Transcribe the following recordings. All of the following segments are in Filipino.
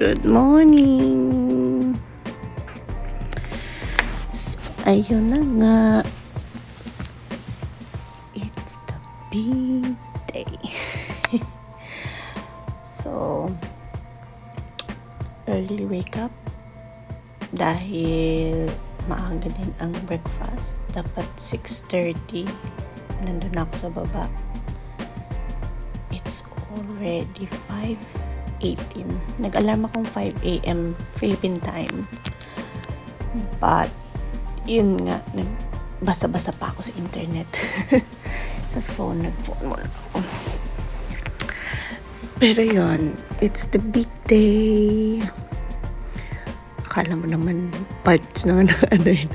Good morning! So, ayun na nga. It's the big day. So, early wake up. Dahil maaga din ang breakfast. Dapat 6:30. Nandun ako sa baba. It's already 5:18. Nag-alarm akong 5 a.m. Philippine time. But, yun nga, nagbasa-basa pa ako sa internet. Sa phone, nag-phone muna ako. Pero yun, it's the big day. Akala mo naman parts na ano yun.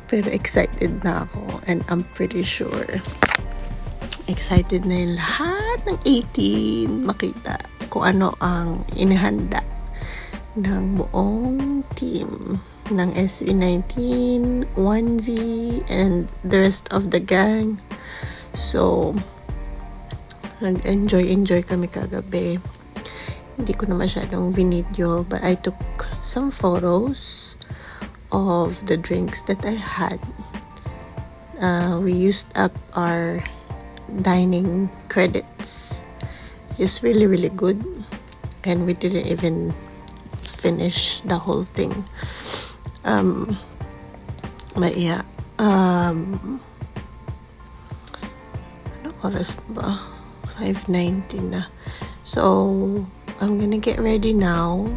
Pero excited na ako. And I'm pretty sure excited na yung lahat ng 18 makita kung ano ang inihanda ng buong team ng SB19, 1Z, and the rest of the gang. So, nag-enjoy kami kagabi. Hindi ko na masyadong binidyo, but I took some photos of the drinks that I had. We used up our dining credits. Just really, really good. And we didn't even finish the whole thing. But yeah. Ano oras na ba? 5:19 na. So, I'm gonna get ready now.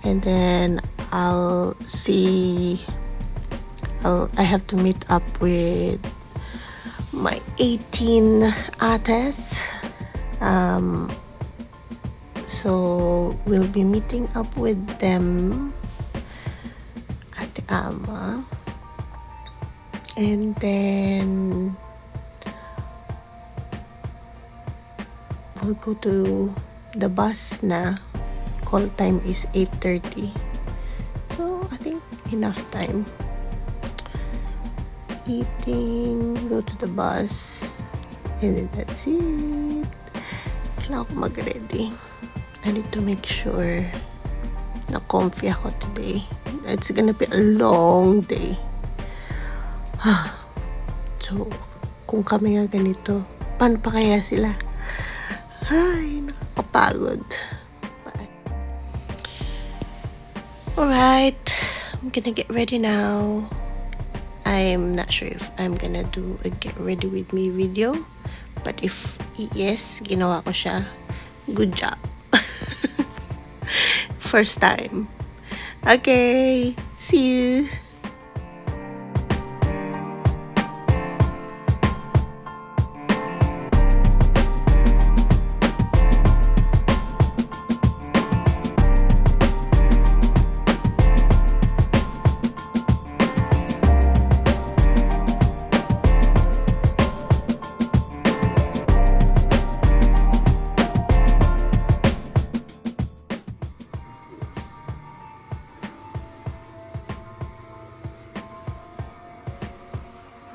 And then, I have to meet up with my 18 ates. So we'll be meeting up with them at the Ama, and then we'll go to the bus na. Call time is 8:30. So I think enough time. Eating, go to the bus, and then that's it. Kailangan ko mag-ready. I need to make sure na comfy ako today. It's gonna be a long day. So, kung kami nga ganito, paano pa kaya sila? Ay, nakakapagod. Bye. Alright, I'm gonna get ready now. I'm not sure if I'm gonna do a get ready with me video. But if yes, ginawa ko siya. Good job. First time. Okay, see you.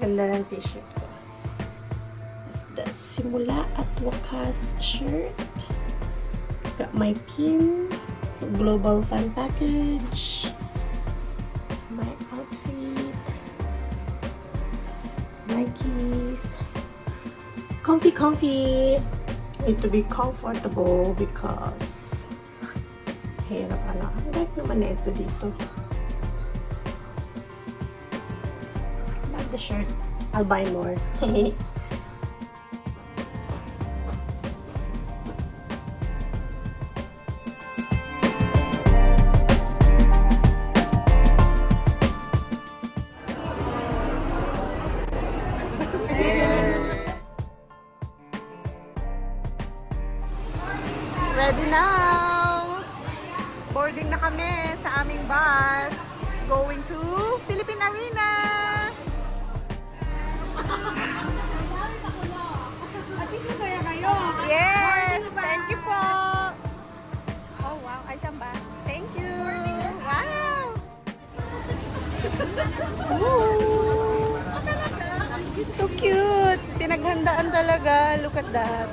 Ganda ng t-shirt ko. It's the Simula at Wakas shirt. Got my pin for Global Fun Package. It's my outfit. It's Nikes. Comfy. Need to be comfortable because hirap ano. Like naman na ito dito. The shirt. I'll buy more. Ready now! Boarding na kami sa aming bus. Going to Philippine Arena! Yes! Thank you po! Oh wow, ay samba. Thank you! Wow! So cute! Pinaghandaan talaga. Look at that.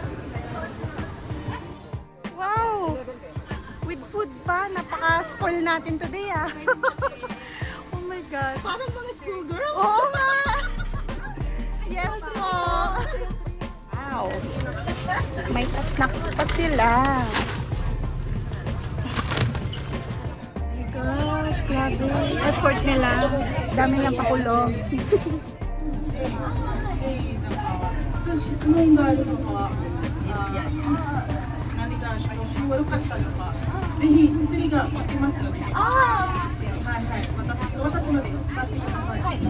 Wow! With food. ba? Napaka-spoil natin today ah. Oh my God. Parang mga schoolgirls. Oo nga. Yes po. Wow. May snacks pa sila. Oh my gosh, grabe. Effort nila. Dami lang pakulong. 質問があるのか、何か調子悪かったのか、ぜひ薬が効きますので、はいはい、私ので買ってください。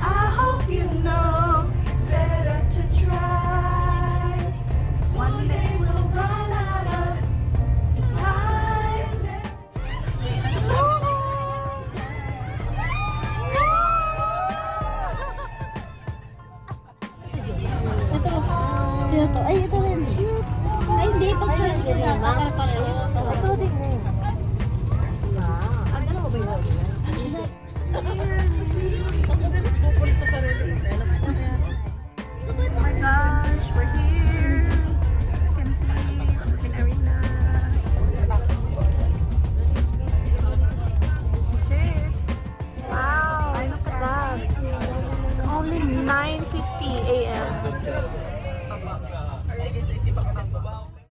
I hope you know it's better to try. One day we'll run out of time. Sino to? Ay, ito rin. Ay, hindi. Pag sa ito na. Pareho. Ito din mo. Ang dalawa ba yun? Pupulis sa sarili. Oh my gosh, we're here. You can see Philippine Arena. This is it. Wow, look at that. It's only 9:50 a.m.